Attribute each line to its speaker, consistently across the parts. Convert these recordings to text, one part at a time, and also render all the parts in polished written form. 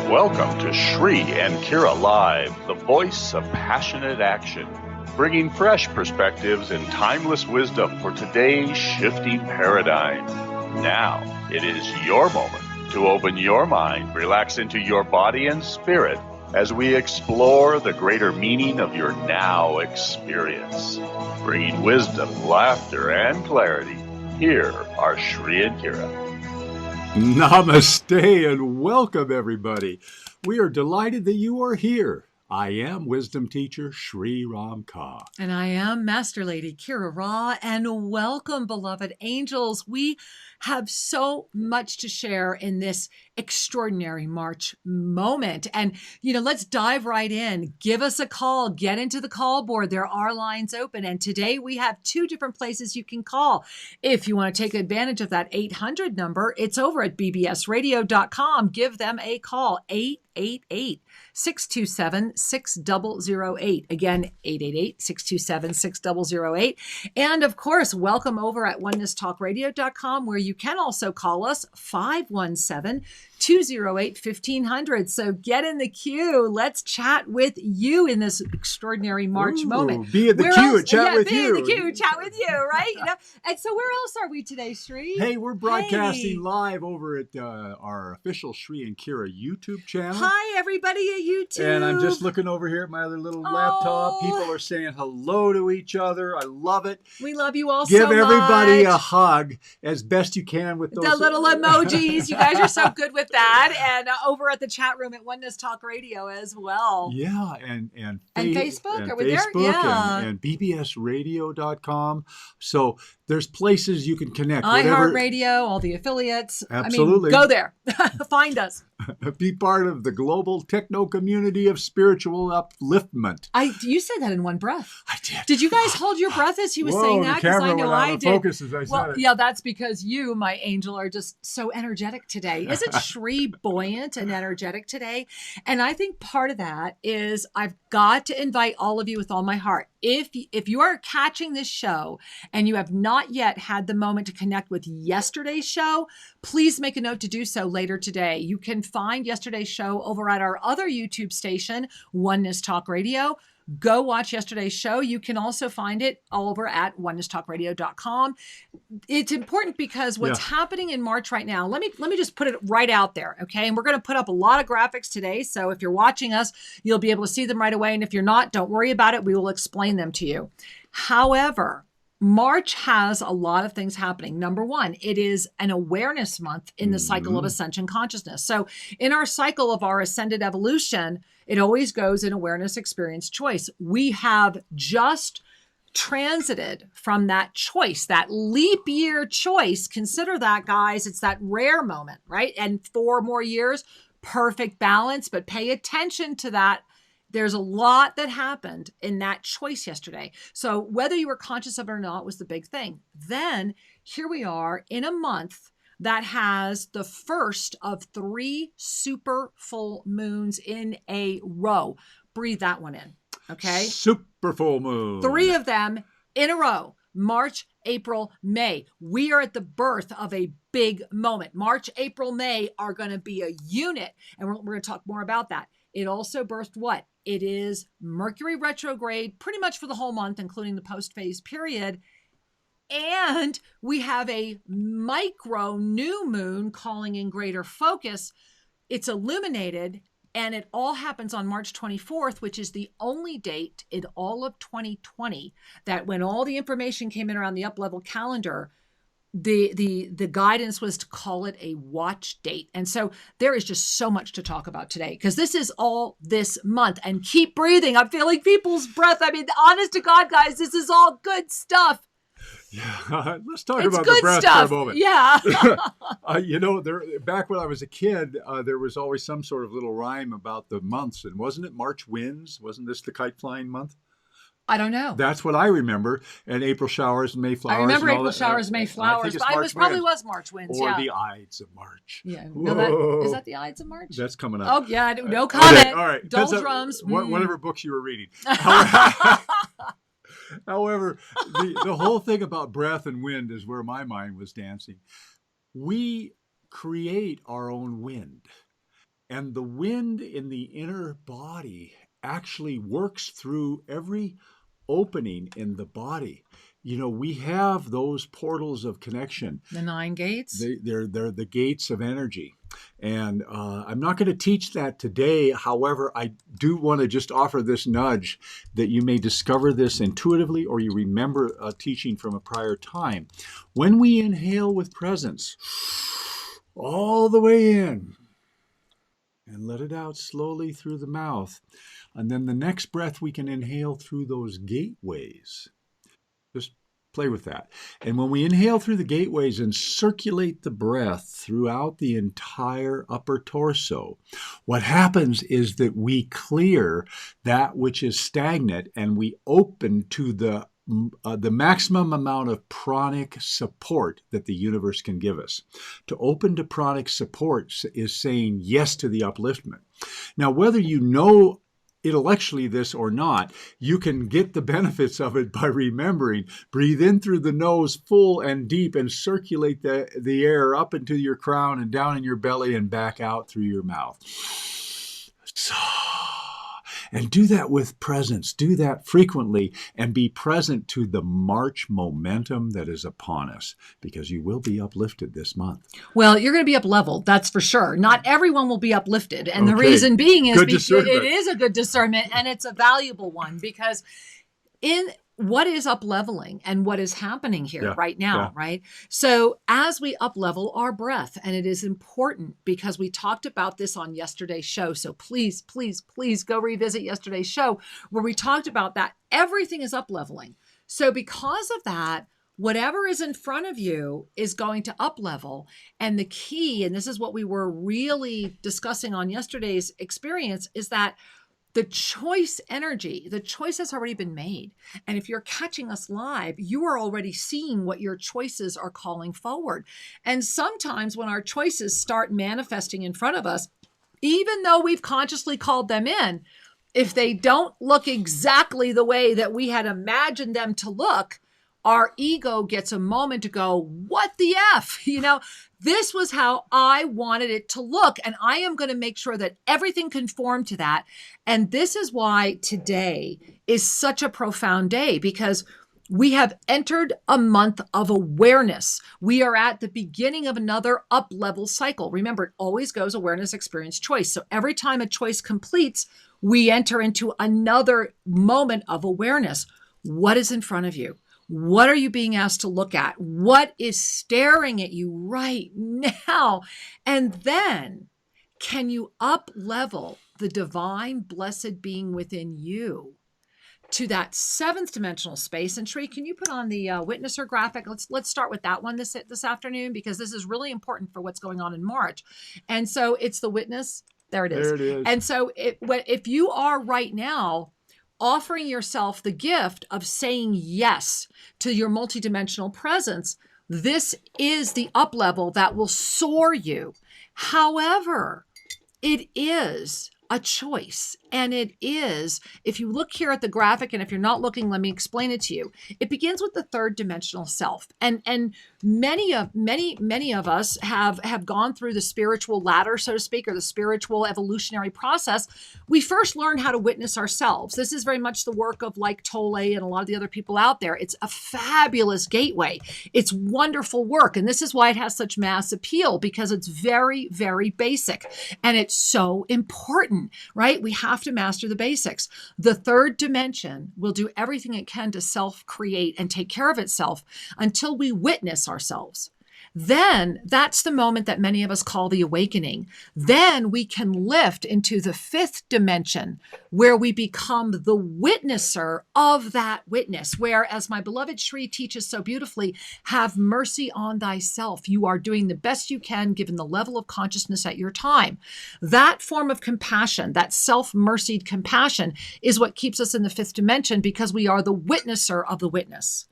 Speaker 1: Welcome to Shri and Kira Live, the voice of passionate action, bringing fresh perspectives and timeless wisdom for today's shifting paradigm. Now, it is your moment to open your mind, relax into your body and spirit as we explore the greater meaning of your now experience. Bringing wisdom, laughter, and clarity, here are Shri and Kira.
Speaker 2: Namaste and welcome, everybody. We are delighted that you are here. I am wisdom teacher Sri Ram Ka.
Speaker 3: And I am Master Lady Kira Ra. And welcome, beloved angels. We have so much to share in this extraordinary March moment. And, let's dive right in. Give us a call. Get into the call board. There are lines open. And today we have two different places you can call. If you want to take advantage of that 800 number, it's over at bbsradio.com. Give them a call, 888-627-6008. Again, 888-627-6008. And of course, welcome over at onenesstalkradio.com, where you can also call us 517-208-1500. So get in the queue. Let's chat with you in this extraordinary March moment.
Speaker 2: Be in the queue and chat with you.
Speaker 3: Be in the queue, chat with you, right? And so where else are we today, Shri?
Speaker 2: Hey, we're broadcasting live over at our official Shri and Kira YouTube channel.
Speaker 3: Hi, everybody at YouTube.
Speaker 2: And I'm just looking over here at my other little laptop. People are saying hello to each other. I love it.
Speaker 3: We love you all so
Speaker 2: much. Give everybody a hug as best you can with those.
Speaker 3: The little emojis. You guys are so good with that. And over at the chat room at Oneness Talk Radio as well.
Speaker 2: Yeah. And
Speaker 3: Facebook.
Speaker 2: Are
Speaker 3: we there? Yeah.
Speaker 2: And bbsradio.com. So there's places you can connect.
Speaker 3: iHeartRadio, all the affiliates.
Speaker 2: Absolutely.
Speaker 3: Go there. Find us.
Speaker 2: Be part of the global techno community of spiritual upliftment.
Speaker 3: You said that in one breath.
Speaker 2: I did.
Speaker 3: Did you guys hold your breath as he was saying that?
Speaker 2: Because
Speaker 3: I know I did.
Speaker 2: Focus as I said it.
Speaker 3: Yeah, that's because you, my angel, are just so energetic today. Isn't Shri buoyant and energetic today? And I think part of that is I've got to invite all of you with all my heart. If you are catching this show and you have not yet had the moment to connect with yesterday's show, please make a note to do so later today. You can find yesterday's show over at our other YouTube station, Oneness Talk Radio. Go watch yesterday's show. You can also find it over at onenesstalkradio.com. It's important because what's happening in March right now, let me just put it right out there, okay? And we're going to put up a lot of graphics today. So if you're watching us, you'll be able to see them right away. And if you're not, don't worry about it. We will explain them to you. However, March has a lot of things happening. Number one, it is an awareness month in the cycle of ascension consciousness. So in our cycle of our ascended evolution, it always goes in awareness, experience, choice. We have just transited from that choice, that leap year choice. Consider that, guys. It's that rare moment, right? And 4 more years, perfect balance, but pay attention to that. There's a lot that happened in that choice yesterday. So whether you were conscious of it or not was the big thing. Then here we are in a month that has the first of 3 super full moons in a row. Breathe that one in, okay?
Speaker 2: Super full moon.
Speaker 3: 3 of them in a row. March, April, May. We are at the birth of a big moment. March, April, May are going to be a unit. And we're going to talk more about that. It also birthed what? It is Mercury retrograde pretty much for the whole month, including the post-phase period. And we have a micro new moon calling in greater focus. It's illuminated, and it all happens on March 24th, which is the only date in all of 2020 that when all the information came in around the up-level calendar, the guidance was to call it a watch date. And so there is just so much to talk about today because this is all this month. And keep breathing. I'm feeling people's breath. I mean, honest to God, guys, this is all good stuff.
Speaker 2: Yeah, let's talk about the breath for a moment.
Speaker 3: Yeah.
Speaker 2: Back when I was a kid, there was always some sort of little rhyme about the months. And wasn't it March winds? Wasn't this the kite flying month?
Speaker 3: I don't know.
Speaker 2: That's what I remember. And April showers and May flowers.
Speaker 3: I remember April showers, May flowers. But it probably was March winds.
Speaker 2: Or the Ides of March.
Speaker 3: Yeah. No, is that the Ides of March?
Speaker 2: That's coming up.
Speaker 3: Oh, yeah. No comment.
Speaker 2: Okay, all right.
Speaker 3: Doldrums.
Speaker 2: Whatever books you were reading. However, the whole thing about breath and wind is where my mind was dancing. We create our own wind. And the wind in the inner body actually works through every opening in the body. We have those portals of connection.
Speaker 3: The 9 gates?
Speaker 2: They're the gates of energy. And I'm not going to teach that today. However, I do want to just offer this nudge that you may discover this intuitively, or you remember a teaching from a prior time. When we inhale with presence, all the way in, and let it out slowly through the mouth. And then the next breath, we can inhale through those gateways. Just play with that. And when we inhale through the gateways and circulate the breath throughout the entire upper torso, what happens is that we clear that which is stagnant, and we open to the maximum amount of pranic support that the universe can give us. To open to pranic support is saying yes to the upliftment. Now, whether you know intellectually this or not, you can get the benefits of it by remembering. Breathe in through the nose full and deep and circulate the air up into your crown and down in your belly and back out through your mouth. And do that with presence. Do that frequently and be present to the March momentum that is upon us, because you will be uplifted this month.
Speaker 3: Well, you're going to be up-leveled, that's for sure. Not everyone will be uplifted. And the reason being is because it is a good discernment, and it's a valuable one, because in what is up-leveling and what is happening here right now, right? So as we up-level our breath, and it is important because we talked about this on yesterday's show. So please, please, please go revisit yesterday's show where we talked about that. Everything is up-leveling. So because of that, whatever is in front of you is going to up-level. And the key, and this is what we were really discussing on yesterday's experience, is that the choice energy, the choice has already been made. And if you're catching us live, you are already seeing what your choices are calling forward. And sometimes when our choices start manifesting in front of us, even though we've consciously called them in, if they don't look exactly the way that we had imagined them to look, our ego gets a moment to go, what the F? This was how I wanted it to look. And I am going to make sure that everything conformed to that. And this is why today is such a profound day, because we have entered a month of awareness. We are at the beginning of another up-level cycle. Remember, it always goes awareness, experience, choice. So every time a choice completes, we enter into another moment of awareness. What is in front of you? What are you being asked to look at? What is staring at you right now? And then can you up-level the divine blessed being within you to that 7th dimensional space? And Sri, can you put on the witnesser graphic? Let's start with that one this afternoon, because this is really important for what's going on in March. And so it's the witness. There it is.
Speaker 2: There it is.
Speaker 3: And so if you are right now offering yourself the gift of saying yes to your multidimensional presence, this is the up level that will soar you. However, it is a choice. And it is, if you look here at the graphic, and if you're not looking, let me explain it to you. It begins with the 3rd dimensional self. And many of us have gone through the spiritual ladder, so to speak, or the spiritual evolutionary process. We first learn how to witness ourselves. This is very much the work of like Tolle and a lot of the other people out there. It's a fabulous gateway. It's wonderful work. And this is why it has such mass appeal, because it's very, very basic. And it's so important, right? We have to master the basics. The 3rd dimension will do everything it can to self-create and take care of itself until we witness ourselves. Then that's the moment that many of us call the awakening. Then we can lift into the 5th dimension, where we become the witnesser of that witness, where, as my beloved Sri teaches so beautifully, have mercy on thyself. You are doing the best you can given the level of consciousness at your time. That form of compassion, that self-mercied compassion, is what keeps us in the 5th dimension, because we are the witnesser of the witness.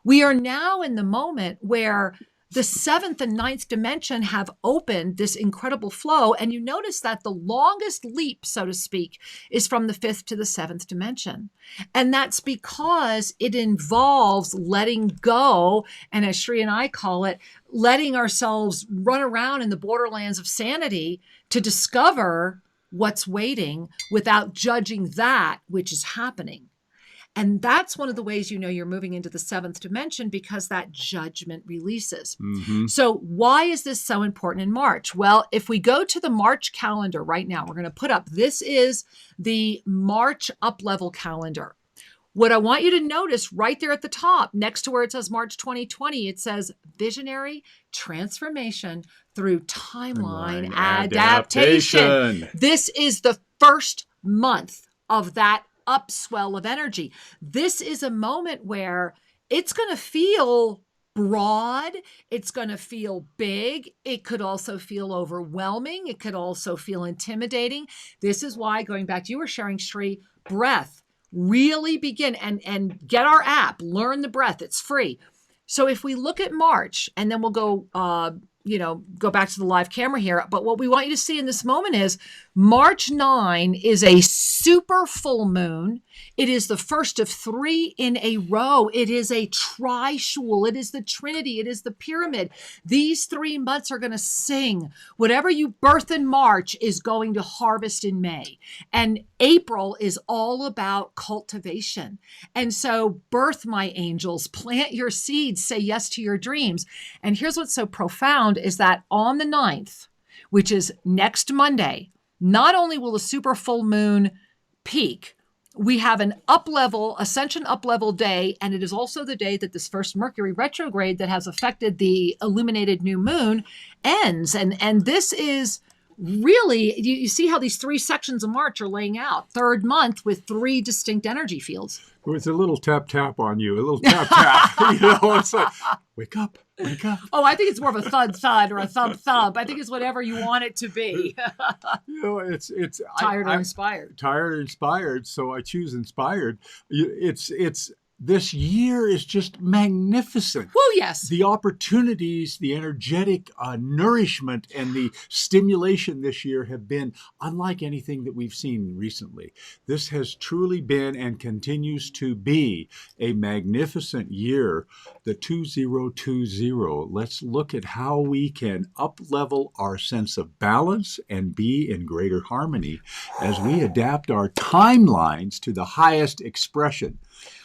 Speaker 3: We are now in the moment where the 7th and 9th dimension have opened this incredible flow. And you notice that the longest leap, so to speak, is from the 5th to the 7th dimension. And that's because it involves letting go. And as Shri and I call it, letting ourselves run around in the borderlands of sanity to discover what's waiting without judging that which is happening. And that's one of the ways you know you're moving into the 7th dimension, because that judgment releases.
Speaker 2: Mm-hmm.
Speaker 3: So why is this so important in March? Well, if we go to the March calendar right now, we're going to put up, this is the March up-level calendar. What I want you to notice right there at the top, next to where it says March 2020, it says Visionary Transformation through Timeline Adaptation. This is the first month of that upswell of energy. This is a moment where it's going to feel broad. It's going to feel big. It could also feel overwhelming. It could also feel intimidating. This is why, going back to you were sharing, Shri, breath, really begin and get our app, learn the breath. It's free. So if we look at March, and then we'll go, go back to the live camera here. But what we want you to see in this moment is March 9 is a super full moon. It is the first of 3 in a row. It is a trishul. It is the Trinity. It is the pyramid. These 3 months are going to sing. Whatever you birth in March is going to harvest in May. And April is all about cultivation. And so birth, my angels, plant your seeds, say yes to your dreams. And here's what's so profound is that on the 9th, which is next Monday, not only will the super full moon peak, we have an up-level, Ascension up-level day, and it is also the day that this first Mercury retrograde that has affected the illuminated new moon ends. And this is really, you see how these 3 sections of March are laying out. 3rd month with 3 distinct energy fields.
Speaker 2: It's a little tap on you, a little tap. It's like, wake up.
Speaker 3: Oh, I think it's more of a thud or a thump. I think it's whatever you want it to be.
Speaker 2: It's
Speaker 3: tired or inspired.
Speaker 2: Tired or inspired, so I choose inspired. It's this year is just magnificent.
Speaker 3: Oh, yes.
Speaker 2: The opportunities, the energetic nourishment, and the stimulation this year have been unlike anything that we've seen recently. This has truly been and continues to be a magnificent year, the 2020. Let's look at how we can up-level our sense of balance and be in greater harmony as we adapt our timelines to the highest expression.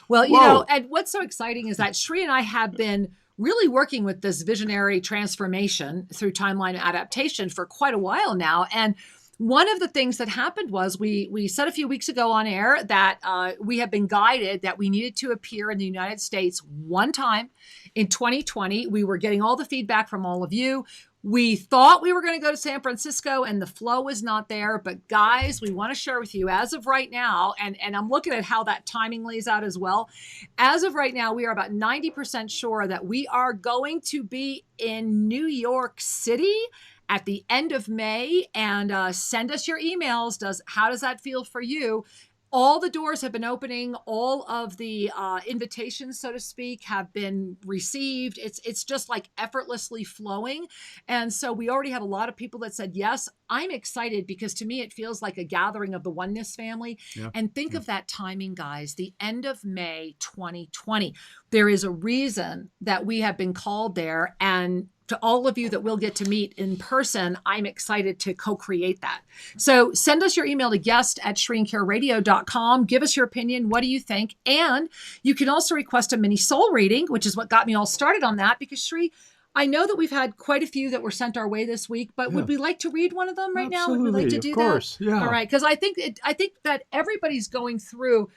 Speaker 3: Well, and what's so exciting is that Shri and I have been really working with this visionary transformation through timeline adaptation for quite a while now. And one of the things that happened was we said a few weeks ago on air that we have been guided that we needed to appear in the United States one time in 2020. We were getting all the feedback from all of you. We thought we were going to go to San Francisco and the flow was not there. But guys, we want to share with you as of right now, and I'm looking at how that timing lays out as well. As of right now, we are about 90% sure that we are going to be in New York City at the end of May. And send us your emails. How does that feel for you? All the doors have been opening. All of the invitations, so to speak, have been received. It's just like effortlessly flowing. And so we already have a lot of people that said, yes, I'm excited, because to me, it feels like a gathering of the Oneness family. Yeah. And think of that timing, guys, the end of May 2020. There is a reason that we have been called there. And to all of you that we'll get to meet in person, I'm excited to co-create that. So send us your email to guest@shriandcareradio.com. Give us your opinion. What do you think? And you can also request a mini soul reading, which is what got me all started on that, because Shri, I know that we've had quite a few that were sent our way this week, but would we like to read one of them right now? Would we like to do that?
Speaker 2: Of course, yeah.
Speaker 3: All right, because I think that everybody's going through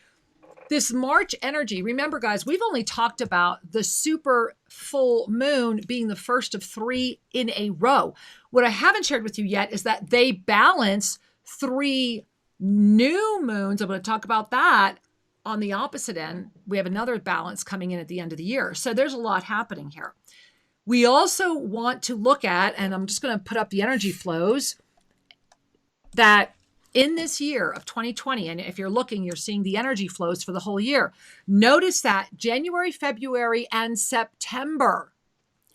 Speaker 3: this March energy. Remember, guys, we've only talked about the super full moon being the first of 3 in a row. What I haven't shared with you yet is that they balance 3 new moons. I'm going to talk about that on the opposite end. We have another balance coming in at the end of the year. So there's a lot happening here. We also want to look at, and I'm just going to put up the energy flows, that in this year of 2020, and if you're looking, you're seeing the energy flows for the whole year. Notice that January, February, and September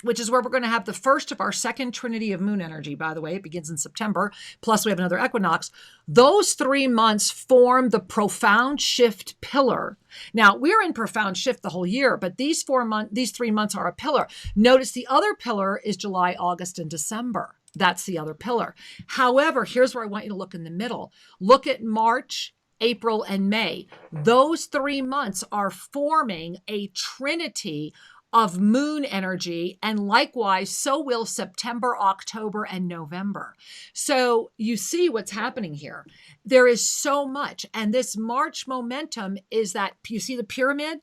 Speaker 3: which is where we're going to have the first of our second trinity of moon energy, by the way. It begins in September, plus we have another equinox. Those 3 months form the profound shift pillar. Now, we're in profound shift the whole year, but these 3 months are a pillar. Notice the other pillar is July, August, and December. That's the other pillar. However, here's where I want you to look in the middle. Look at March, April, and May. Those 3 months are forming a trinity of moon energy, and likewise, so will September, October, and November. So you see what's happening here. There is so much, and this March momentum is that, you see the pyramid?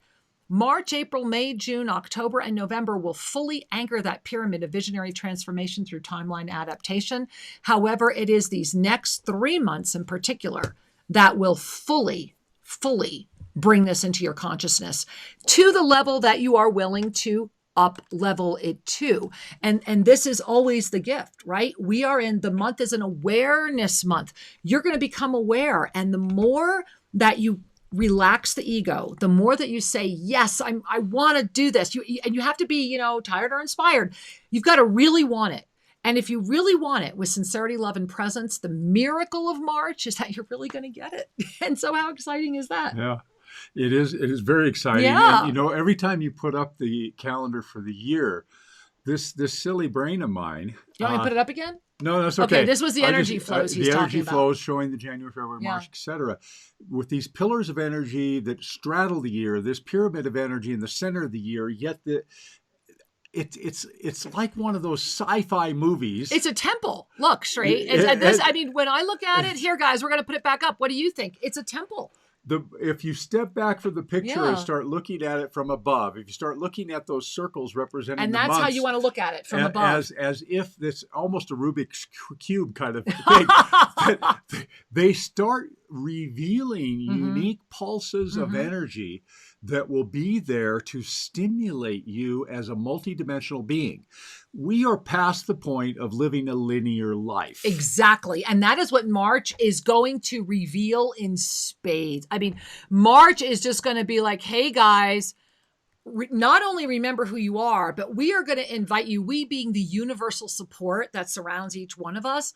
Speaker 3: March, April, May, June, October, and November will fully anchor that pyramid of visionary transformation through timeline adaptation. However, it is these next 3 months in particular that will fully bring this into your consciousness to the level that you are willing to up level it to. And this is always the gift, right? We are in, the month is an awareness month. You're going to become aware. And the more that you relax the ego, the more that you say, yes, I want to do this. And you have to be, tired or inspired. You've got to really want it. And if you really want it with sincerity, love, and presence, the miracle of March is that you're really going to get it. And so how exciting is that?
Speaker 2: Yeah. It is very exciting.
Speaker 3: Yeah.
Speaker 2: And, every time you put up the calendar for the year, this silly brain of mine.
Speaker 3: You want me to put it up again?
Speaker 2: No, that's okay.
Speaker 3: Okay, this was the energy flows he's talking about.
Speaker 2: The energy flows showing the January, February, March, etc. With these pillars of energy that straddle the year, this pyramid of energy in the center of the year, yet it's like one of those sci-fi movies.
Speaker 3: It's a temple. Look, Sri. When I look at it, here, guys, we're going to put it back up. What do you think? It's a temple.
Speaker 2: If you step back from the picture and start looking at it from above, if you start looking at those circles representing
Speaker 3: and
Speaker 2: the
Speaker 3: that's
Speaker 2: months,
Speaker 3: how you want to look at it from above,
Speaker 2: as if it's almost a Rubik's cube kind of thing. They start revealing unique pulses of energy that will be there to stimulate you as a multidimensional being. We are past the point of living a linear life.
Speaker 3: Exactly. And that is what March is going to reveal in spades. I mean, March is just going to be like, hey, guys, not only remember who you are, but we are going to invite you, we being the universal support that surrounds each one of us.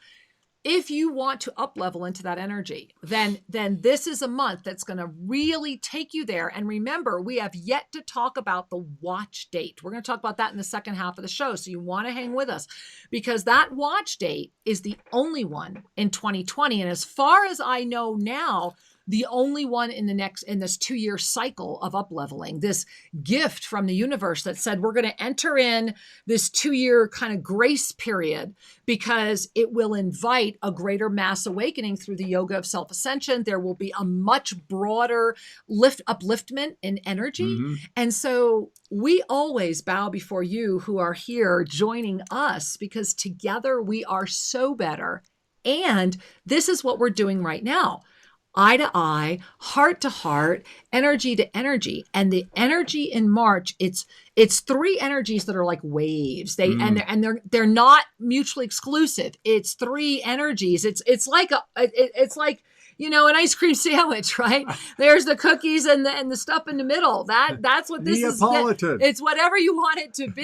Speaker 3: If you want to up level into that energy, then this is a month that's going to really take you there. And remember, we have yet to talk about the watch date. We're going to talk about that in the second half of the show. So you want to hang with us because that watch date is the only one in 2020. And as far as I know now, the only one in this 2-year cycle of up leveling, this gift from the universe that said, we're going to enter in this 2-year kind of grace period because it will invite a greater mass awakening through the yoga of self-ascension. There will be a much broader upliftment in energy. And so we always bow before you who are here joining us because together we are so better. And this is what we're doing right now. Eye to eye, heart to heart, energy to energy. And the energy in March, it's 3 energies that are like waves. They're not mutually exclusive. It's 3 energies. It's like an ice cream sandwich, right? There's the cookies and the stuff in the middle. That's what this
Speaker 2: Neapolitan.
Speaker 3: is. It's whatever you want it to be.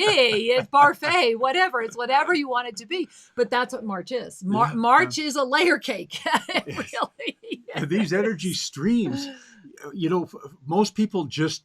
Speaker 3: It's parfait, whatever. It's whatever you want it to be. But that's what March is. March is a layer cake. Really.
Speaker 2: These energy streams, most people just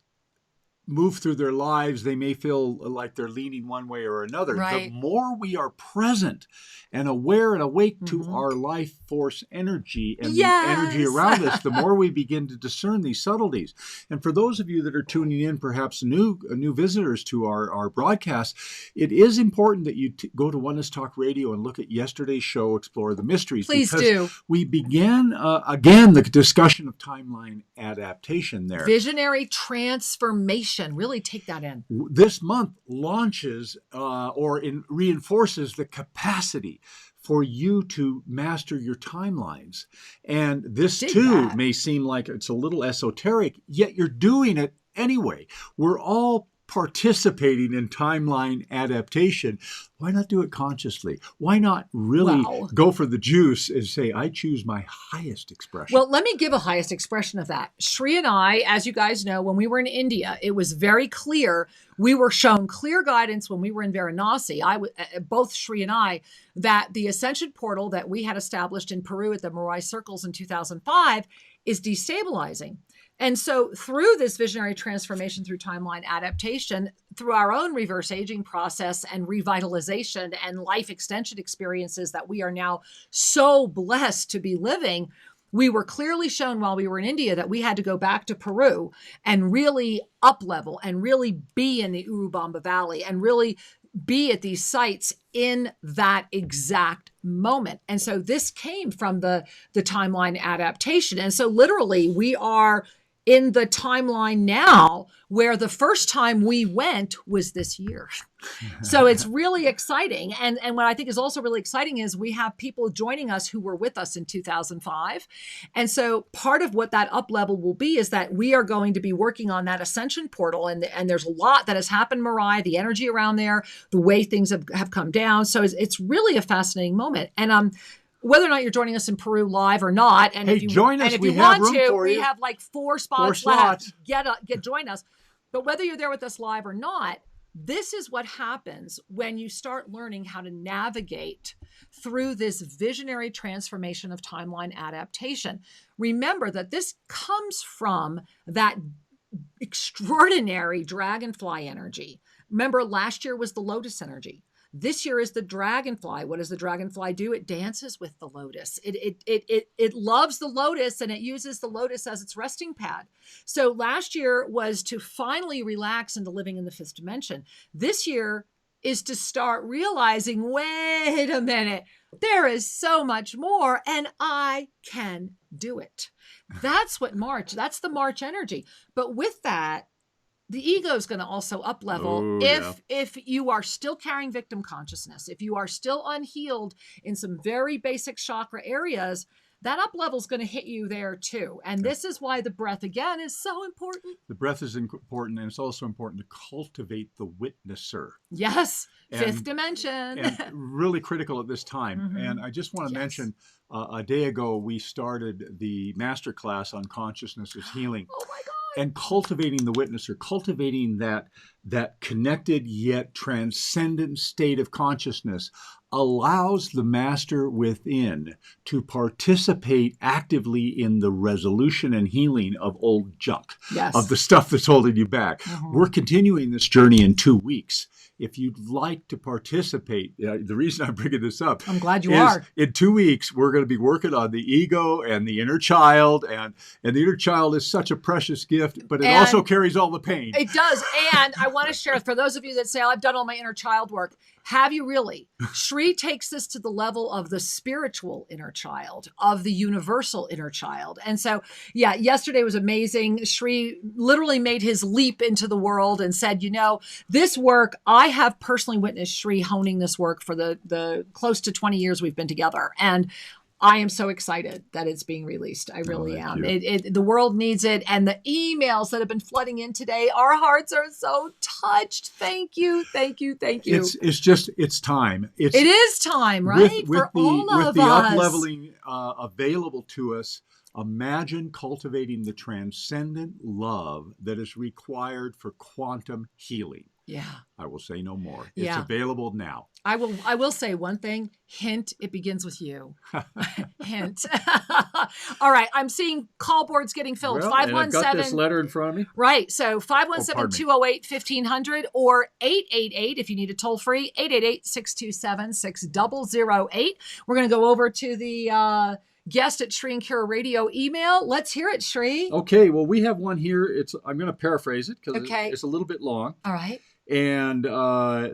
Speaker 2: move through their lives. They may feel like they're leaning one way or another.
Speaker 3: Right.
Speaker 2: The more we are present and aware and awake to our life force energy and the energy around us, the more we begin to discern these subtleties. And for those of you that are tuning in, perhaps new visitors to our broadcast, it is important that you go to Oneness Talk Radio and look at yesterday's show, Explore the Mysteries.
Speaker 3: Please
Speaker 2: because
Speaker 3: do.
Speaker 2: We began, again, the discussion of timeline adaptation there.
Speaker 3: Visionary transformation. Really take that in.
Speaker 2: This month launches reinforces the capacity for you to master your timelines. And this may seem like it's a little esoteric, yet you're doing it anyway. We're all participating in timeline adaptation, why not do it consciously? Why not really go for the juice and say, I choose my highest expression?
Speaker 3: Well, let me give a highest expression of that. Shri and I, as you guys know, when we were in India, it was very clear. We were shown clear guidance when we were in Varanasi, both Shri and I, that the Ascension Portal that we had established in Peru at the Morai Circles in 2005 is destabilizing. And so through this visionary transformation, through timeline adaptation, through our own reverse aging process and revitalization and life extension experiences that we are now so blessed to be living, we were clearly shown while we were in India that we had to go back to Peru and really up level and really be in the Urubamba Valley and really be at these sites in that exact moment. And so this came from the timeline adaptation. And so literally we are in the timeline now where the first time we went was this year. So it's really exciting. And what I think is also really exciting is we have people joining us who were with us in 2005. And so part of what that up level will be is that we are going to be working on that Ascension Portal. And there's a lot that has happened, Mariah, the energy around there, the way things have come down. So it's really a fascioning moment. And whether or not you're joining us in Peru live or not, and if you
Speaker 2: join us.
Speaker 3: And if
Speaker 2: we
Speaker 3: you
Speaker 2: have
Speaker 3: want
Speaker 2: room
Speaker 3: to,
Speaker 2: for
Speaker 3: we
Speaker 2: you.
Speaker 3: have like 4 spots left. Join us. But whether you're there with us live or not, this is what happens when you start learning how to navigate through this visionary transformation of timeline adaptation. Remember that this comes from that extraordinary dragonfly energy. Remember, last year was the lotus energy. This year is the dragonfly. What does the dragonfly do? It dances with the lotus. It loves the lotus and it uses the lotus as its resting pad. So last year was to finally relax into living in the 5th dimension. This year is to start realizing, wait a minute, there is so much more and I can do it. That's the March energy. But with that, the ego is going to also up level if you are still carrying victim consciousness, if you are still unhealed in some very basic chakra areas, that up level is going to hit you there too. And this is why the breath, again, is so important.
Speaker 2: The breath is important, and it's also important to cultivate the witnesser.
Speaker 3: Yes, 5th dimension.
Speaker 2: And really critical at this time. Mm-hmm. And I just want to mention, a day ago, we started the masterclass on consciousness as healing.
Speaker 3: Oh my God.
Speaker 2: And cultivating the witnesser, cultivating that connected yet transcendent state of consciousness allows the master within to participate actively in the resolution and healing of old junk, of the stuff that's holding you back. Mm-hmm. We're continuing this journey in 2 weeks. If you'd like to participate, the reason I'm bringing this up,
Speaker 3: I'm glad you are.
Speaker 2: In 2 weeks, we're going to be working on the ego and the inner child. And the inner child is such a precious gift, but it also carries all the pain.
Speaker 3: It does. And I want to share, for those of you that say, I've done all my inner child work, have you really? Shri takes this to the level of the spiritual inner child, of the universal inner child. And so, yesterday was amazing. Shri literally made his leap into the world and said, this work, I have personally witnessed Shri honing this work for the close to 20 years we've been together. And I am so excited that it's being released. I really am. The world needs it. And the emails that have been flooding in today, our hearts are so touched. Thank you. Thank you. Thank you.
Speaker 2: It's time. It
Speaker 3: is time, right?
Speaker 2: With the up-leveling available to us, imagine cultivating the transcendent love that is required for quantum healing.
Speaker 3: Yeah.
Speaker 2: I will say no more. It's available now.
Speaker 3: I will say one thing. Hint, it begins with you. Hint. All right. I'm seeing call boards getting filled. 517.
Speaker 2: I've got this letter in front of me.
Speaker 3: Right. So 517-208-1500 or 888 if you need a toll free, 888-627-6008. We're going to go over to the guest at Shri and Kira Radio email. Let's hear it, Shri.
Speaker 2: Okay. Well, we have one here. I'm going to paraphrase it because it's a little bit long.
Speaker 3: All right.
Speaker 2: And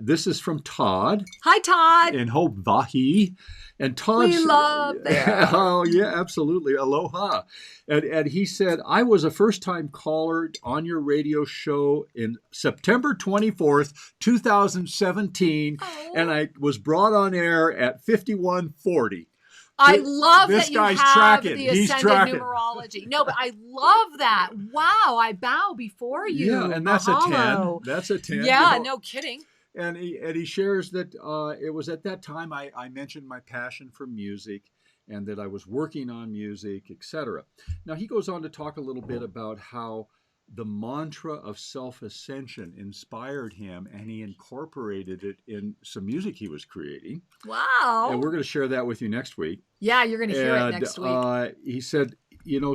Speaker 2: this is from Todd.
Speaker 3: Hi, Todd.
Speaker 2: In Hawaii. And Todd,
Speaker 3: we love that.
Speaker 2: Oh, yeah, absolutely. Aloha. And he said, I was a first-time caller on your radio show in September 24th, 2017, and I was brought on air at 5140.
Speaker 3: I love
Speaker 2: this
Speaker 3: that you
Speaker 2: guy's
Speaker 3: have
Speaker 2: tracking.
Speaker 3: the
Speaker 2: He's
Speaker 3: ascended
Speaker 2: tracking.
Speaker 3: numerology. No, but I love that. Wow, I bow before you.
Speaker 2: Yeah, and that's
Speaker 3: Mahalo.
Speaker 2: a 10. That's a 10.
Speaker 3: Yeah, no kidding.
Speaker 2: And he shares that it was at that time I mentioned my passion for music and that I was working on music, etc. Now, he goes on to talk a little bit about how the mantra of self-ascension inspired him, and he incorporated it in some music he was creating.
Speaker 3: Wow.
Speaker 2: And we're going to share that with you next week.
Speaker 3: Yeah, you're going to hear it next week.
Speaker 2: He said,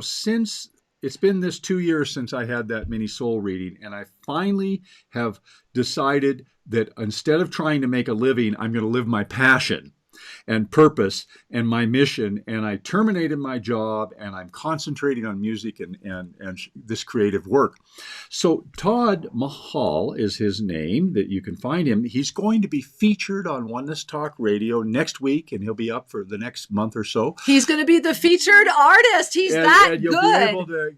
Speaker 2: since it's been this 2 years since I had that mini soul reading, and I finally have decided that instead of trying to make a living, I'm going to live my passion and purpose and my mission. And I terminated my job, and I'm concentrating on music and this creative work. So Todd Mahal is his name, that you can find him. He's going to be featured on Oneness Talk Radio next week, and he'll be up for the next month or so.
Speaker 3: He's going to be the featured artist. He's that
Speaker 2: and you'll
Speaker 3: good.
Speaker 2: be able to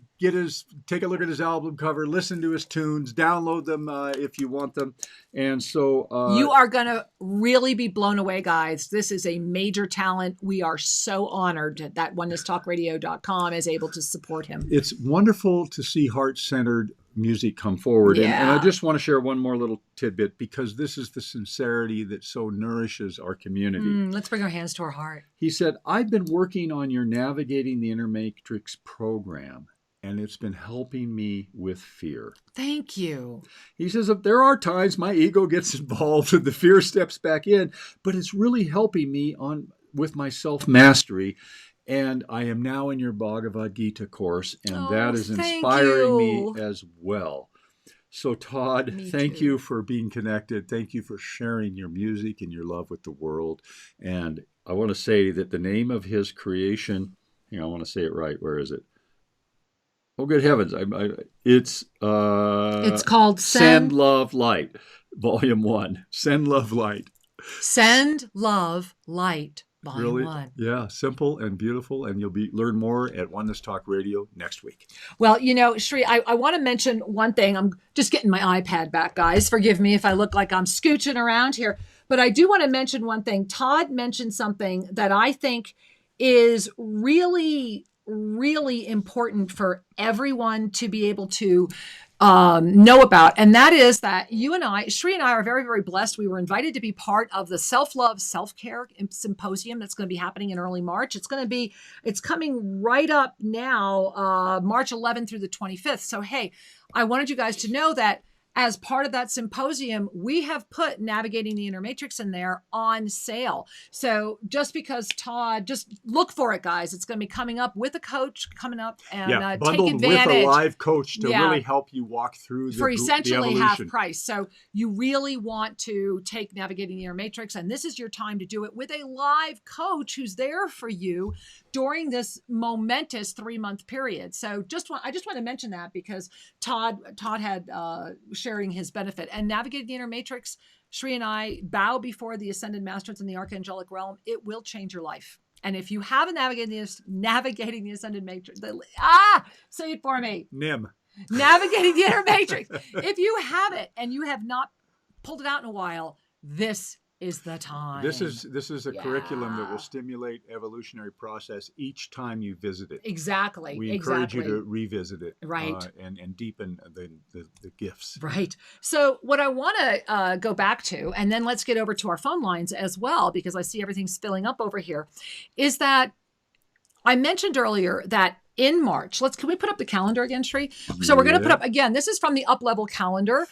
Speaker 2: take a look at his album cover, listen to his tunes, download them if you want them. And so
Speaker 3: you are going to really be blown away, guys. This is a major talent. We are so honored that onenesstalkradio.com is able to support him.
Speaker 2: It's wonderful to see heart-centered music come forward.
Speaker 3: Yeah.
Speaker 2: And I just want to share one more little tidbit, because this is the sincerity that so nourishes our community.
Speaker 3: Let's bring our hands to our heart.
Speaker 2: He said, I've been working on your Navigating the Inner Matrix program, and it's been helping me with fear.
Speaker 3: Thank you.
Speaker 2: He says, if there are times my ego gets involved and the fear steps back in, but it's really helping me with my self-mastery. And I am now in your Bhagavad Gita course, and that is inspiring me as well. So Todd, thank you for being connected. Thank you for sharing your music and your love with the world. And I want to say that the name of his creation, I want to say it right. Where is it? Oh, good heavens. It's
Speaker 3: called
Speaker 2: Send Love Light, Volume 1. Send Love Light.
Speaker 3: Send Love Light, Volume 1.
Speaker 2: Yeah, simple and beautiful. And you'll learn more at Oneness Talk Radio next week.
Speaker 3: Well, Shri, I want to mention one thing. I'm just getting my iPad back, guys. Forgive me if I look like I'm scooching around here. But I do want to mention one thing. Todd mentioned something that I think is really important for everyone to be able to know about. And that is that Shri and I are very, very blessed. We were invited to be part of the Self-Love, Self-Care Symposium that's going to be happening in early March. It's coming right up now, March 11th through the 25th. So, hey, I wanted you guys to know that as part of that symposium, we have put Navigating the Inner Matrix in there on sale. So just because Todd, just look for it, guys. It's going to be coming up with a coach coming up, and
Speaker 2: bundled
Speaker 3: take advantage
Speaker 2: with a live coach to really help you walk through
Speaker 3: for essentially
Speaker 2: the
Speaker 3: half
Speaker 2: evolution.
Speaker 3: price. So you really want to take Navigating the Inner Matrix, and this is your time to do it with a live coach who's there for you during this momentous 3-month period. So I just want to mention that, because Todd had sharing his benefit. And Navigating the Inner Matrix, Shri and I bow before the Ascended Masters in the Archangelic Realm. It will change your life. And if you haven't navigating the Ascended Matrix, say it for me.
Speaker 2: NIM.
Speaker 3: Navigating the Inner Matrix. If you have it and you have not pulled it out in a while, this is the time.
Speaker 2: This is a curriculum that will stimulate evolutionary process each time you visit it.
Speaker 3: Exactly.
Speaker 2: We encourage you to revisit it,
Speaker 3: right,
Speaker 2: and deepen the gifts.
Speaker 3: Right. So what I want to go back to, and then let's get over to our phone lines as well, because I see everything's filling up over here, is that I mentioned earlier that in March, can we put up the calendar again, Shri? So we're going to put up, again, this is from the Up Level calendar.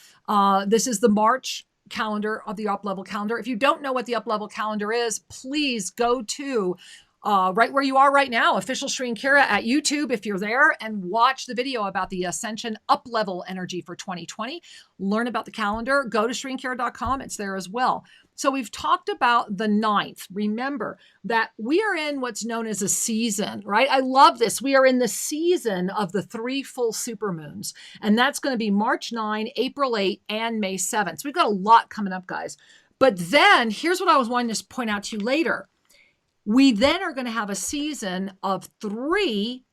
Speaker 3: This is the March calendar of the Up Level calendar. If you don't know what the Up Level calendar is, please go to right where you are right now, Official Shri and Kira at YouTube, if you're there, and watch the video about the Ascension Up Level energy for 2020. Learn about the calendar. Go to shriandkira.com. It's there as well. So we've talked about the 9th. Remember that we are in what's known as a season, right? I love this. We are in the season of the 3 full supermoons, and that's going to be March 9, April 8, and May 7th. So we've got a lot coming up, guys. But then here's what I was wanting to point out to you later. We then are going to have a season of 3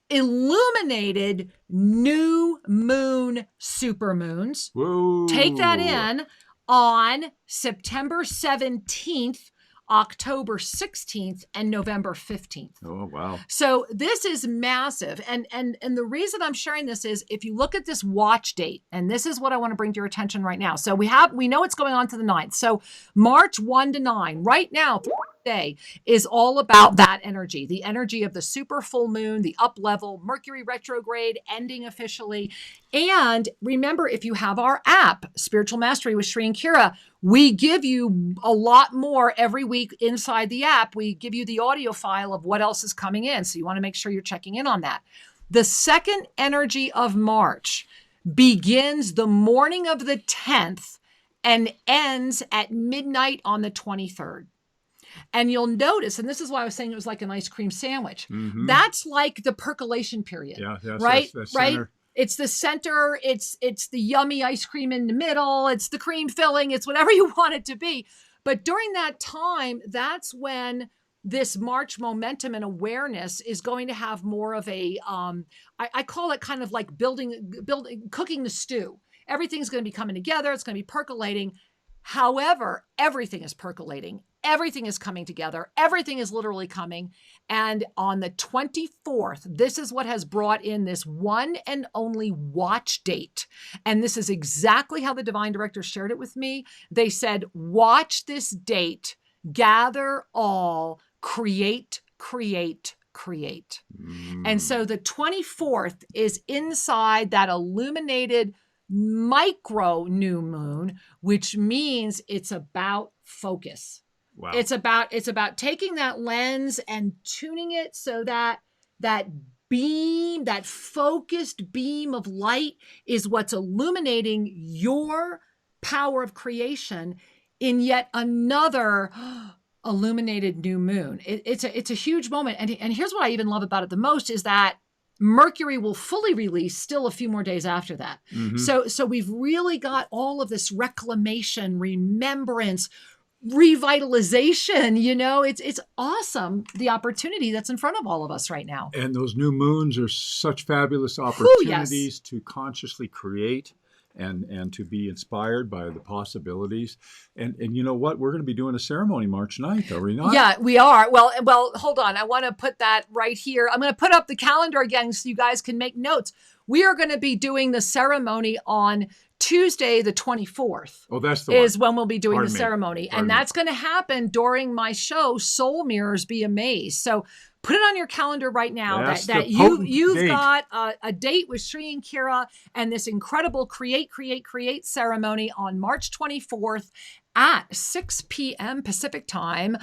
Speaker 3: illuminated new moon supermoons.
Speaker 2: Whoa.
Speaker 3: Take that in. On September 17th October 16th, and November 15th.
Speaker 2: Oh, wow.
Speaker 3: So this is massive. And the reason I'm sharing this is if you look at this watch date, and this is what I want to bring to your attention right now. So we know it's going on to the 9th. So March 1 to 9, right now, day is all about that energy, the energy of the super full moon, the up level, Mercury retrograde ending officially. And remember, if you have our app, Spiritual Mastery with Sri and Kira, we give you a lot more every week inside the app. We give you the audio file of what else is coming in. So you want to make sure you're checking in on that. The second energy of March begins the morning of the 10th and ends at midnight on the 23rd. And you'll notice, and this is why I was saying it was like an ice cream sandwich.
Speaker 2: Mm-hmm.
Speaker 3: That's like the percolation period, right? That's right. Center. It's the center. It's the yummy ice cream in the middle. It's the cream filling. It's whatever you want it to be. But during that time, that's when this March momentum and awareness is going to have more of a, I call it kind of like building, cooking the stew. Everything's going to be coming together. It's going to be percolating. However, everything is percolating. Everything is coming together. Everything is literally coming. And on the 24th, this is what has brought in this one and only watch date. And this is exactly how the divine director shared it with me. They said, watch this date, gather all, create, create, create. And so the 24th is inside that illuminated micro new moon, which means it's about focus. Wow. It's about taking that lens and tuning it so that beam, that focused beam of light is what's illuminating your power of creation in yet another illuminated new moon. It's a huge moment. And here's what I even love about it the most is that Mercury will fully release still a few more days after that. Mm-hmm. So we've really got all of this reclamation, remembrance, revitalization. It's awesome, the opportunity that's in front of all of us right now.
Speaker 2: And those new moons are such fabulous opportunities to consciously create and to be inspired by the possibilities. And you know what? We're going to be doing a ceremony March 9th, are we not?
Speaker 3: Yeah, we are. Well, hold on. I want to put that right here. I'm going to put up the calendar again so you guys can make notes. We are going to be doing the ceremony on Tuesday, the 24th.
Speaker 2: Oh, that's the
Speaker 3: is
Speaker 2: one.
Speaker 3: When we'll be doing the ceremony. And that's going to happen during my show, Soul Mirrors Be Amazed. So put it on your calendar right now that you've got a date with Sri and Kira and this incredible Create ceremony on March 24th at 6 p.m. Pacific time.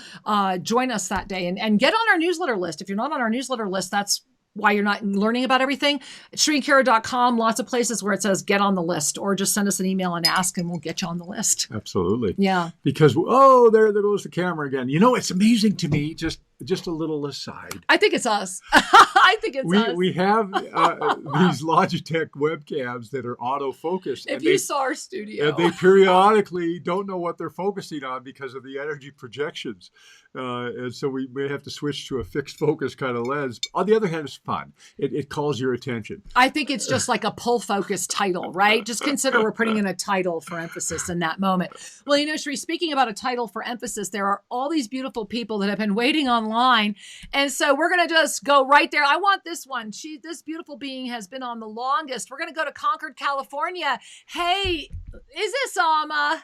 Speaker 3: Join us that day and get on our newsletter list. If you're not on our newsletter list, that's why you're not learning about everything. SriandKira.com, lots of places where it says get on the list, or just send us an email and ask and we'll get you on the list.
Speaker 2: Absolutely.
Speaker 3: Yeah.
Speaker 2: Because, there goes the camera again. It's amazing to me, just a little aside.
Speaker 3: I think it's us. I think it's us.
Speaker 2: We have these Logitech webcams that are autofocused.
Speaker 3: If you saw our studio.
Speaker 2: And they periodically don't know what they're focusing on because of the energy projections. And so we may have to switch to a fixed focus kind of lens. On the other hand, it's fun. It calls your attention.
Speaker 3: I think it's just like a pull focus title, right? Just consider we're putting in a title for emphasis in that moment. Well, Sri, speaking about a title for emphasis, there are all these beautiful people that have been waiting online. And so we're going to just go right there. I want this one. This beautiful being has been on the longest. We're going to go to Concord, California. Hey, is this Alma?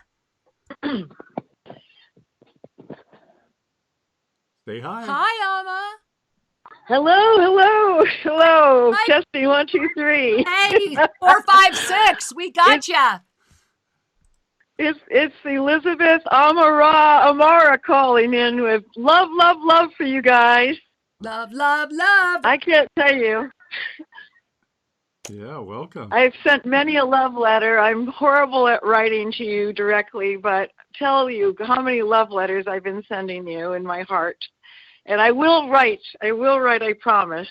Speaker 2: Say hi.
Speaker 3: Hi, Alma.
Speaker 4: Hello.
Speaker 3: Hi.
Speaker 4: Testing 1, 2, 3.
Speaker 3: Hey, 4, 5, 6. We got ya.
Speaker 4: It's Elizabeth Amara calling in with love for you guys.
Speaker 3: Love.
Speaker 4: I can't tell you.
Speaker 2: Yeah, welcome.
Speaker 4: I've sent many a love letter. I'm horrible at writing to you directly, but tell you how many love letters I've been sending you in my heart. And I will write, I promise.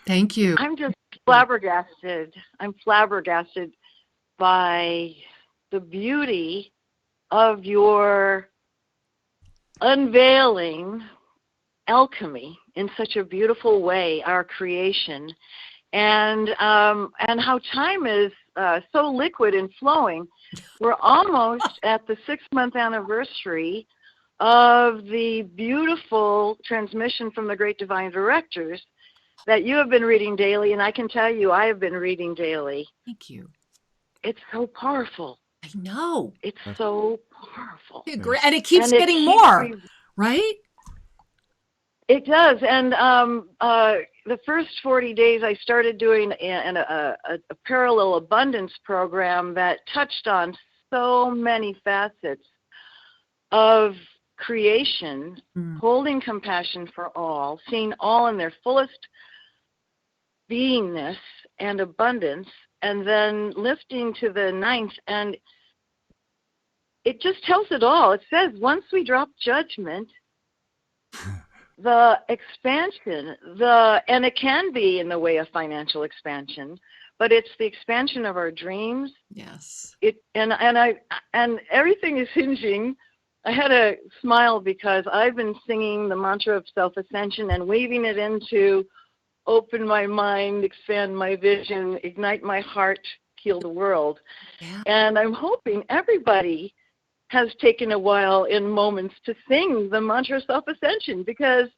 Speaker 3: Thank you.
Speaker 4: I'm just flabbergasted. I'm flabbergasted by the beauty of your unveiling alchemy in such a beautiful way, our creation, and how time is so liquid and flowing. We're almost at the 6-month anniversary of the beautiful transmission from the great divine directors that you have been reading daily, and I can tell you I have been reading daily.
Speaker 3: Thank you.
Speaker 4: It's so powerful.
Speaker 3: I know.
Speaker 4: It's so powerful.
Speaker 3: And it keeps getting more, right?
Speaker 4: It does. And the first 40 days, I started doing a parallel abundance program that touched on so many facets of creation, holding compassion for all, seeing all in their fullest beingness and abundance, and then lifting to the ninth. And it just tells it all. It says once we drop judgment, the expansion, and it can be in the way of financial expansion, but it's the expansion of our dreams.
Speaker 3: Yes.
Speaker 4: And everything is hinging. I had a smile because I've been singing the mantra of self-ascension and weaving it into open my mind, expand my vision, ignite my heart, heal the world.
Speaker 3: Yeah.
Speaker 4: And I'm hoping everybody has taken a while in moments to sing the mantra of self-ascension, because